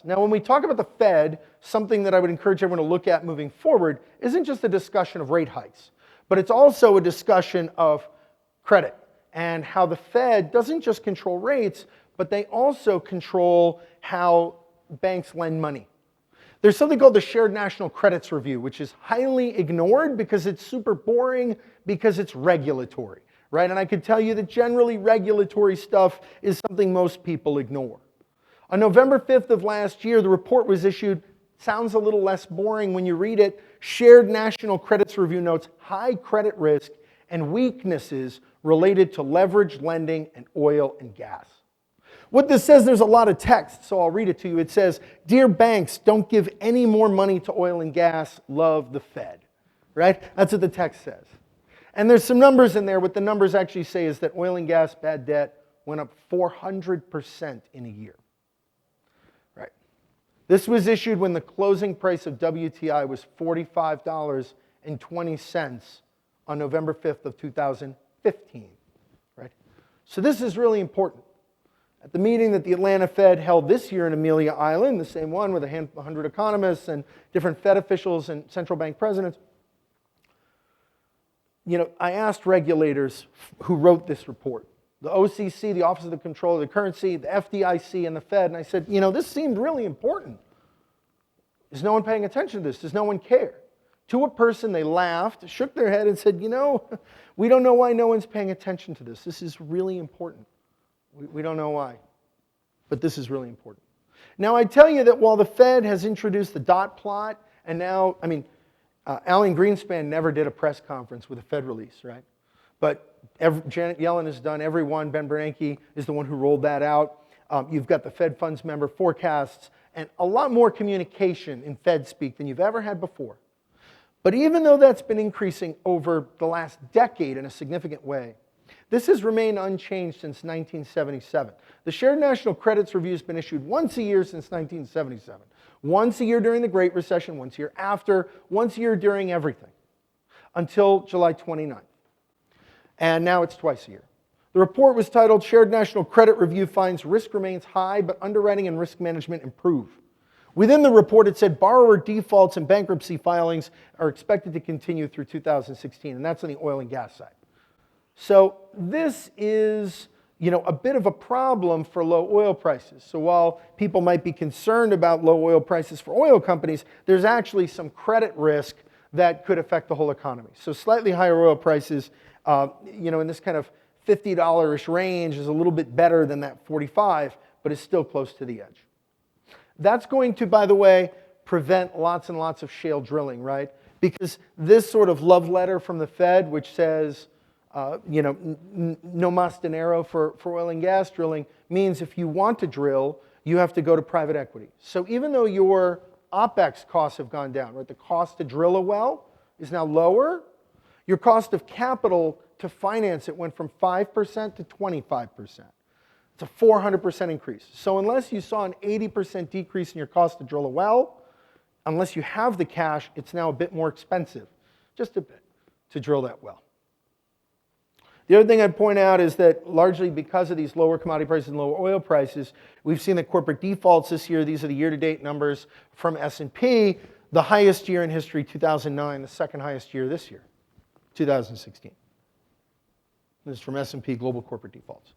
Now, when we talk about the Fed, something that I would encourage everyone to look at moving forward isn't just a discussion of rate hikes, but it's also a discussion of credit and how the Fed doesn't just control rates, but they also control how banks lend money. There's something called the Shared National Credits Review, which is highly ignored because it's super boring, because it's regulatory, right? And I could tell you that generally regulatory stuff is something most people ignore. On November 5th of last year, the report was issued. Sounds a little less boring when you read it. Shared National Credits Review notes high credit risk and weaknesses related to leveraged lending and oil and gas. What this says, there's a lot of text, so I'll read it to you. It says, "Dear banks, don't give any more money to oil and gas. Love the Fed." Right? That's what the text says. And there's some numbers in there. What the numbers actually say is that oil and gas bad debt went up 400% in a year. Right? This was issued when the closing price of WTI was $45.20 on November 5th of 2015. Right? So this is really important. At the meeting that the Atlanta Fed held this year in Amelia Island, the same one with 100 economists and different Fed officials and central bank presidents, I asked regulators who wrote this report, the OCC, the Office of the Comptroller of the Currency, the FDIC, and the Fed, and I said, this seemed really important. Is no one paying attention to this? Does no one care? To a person, they laughed, shook their head, and said, we don't know why no one's paying attention to this. This is really important. We don't know why, but this is really important. Now, I tell you that while the Fed has introduced the dot plot, and now, Alan Greenspan never did a press conference with a Fed release, right? But Janet Yellen has done every one. Ben Bernanke is the one who rolled that out. You've got the Fed funds member forecasts and a lot more communication in Fed speak than you've ever had before. But even though that's been increasing over the last decade in a significant way, this has remained unchanged since 1977. The Shared National Credits Review has been issued once a year since 1977. Once a year during the Great Recession, once a year after, once a year during everything, until July 29th. And now it's twice a year. The report was titled, "Shared National Credit Review Finds Risk Remains High, but Underwriting and Risk Management Improve." Within the report, it said borrower defaults and bankruptcy filings are expected to continue through 2016, and that's on the oil and gas side. So this is, a bit of a problem for low oil prices. So while people might be concerned about low oil prices for oil companies, there's actually some credit risk that could affect the whole economy. So slightly higher oil prices, in this kind of $50-ish range is a little bit better than that 45, but is still close to the edge. That's going to, by the way, prevent lots and lots of shale drilling, right? Because this sort of love letter from the Fed, which says, no mas dinero for oil and gas drilling, means if you want to drill, you have to go to private equity. So even though your OpEx costs have gone down, right, the cost to drill a well is now lower, your cost of capital to finance it went from 5% to 25%. It's a 400% increase. So unless you saw an 80% decrease in your cost to drill a well, unless you have the cash, it's now a bit more expensive, just a bit, to drill that well. The other thing I'd point out is that largely because of these lower commodity prices and lower oil prices, we've seen that corporate defaults this year, these are the year-to-date numbers from S&P, the highest year in history, 2009, the second highest year this year, 2016. This is from S&P Global Corporate Defaults.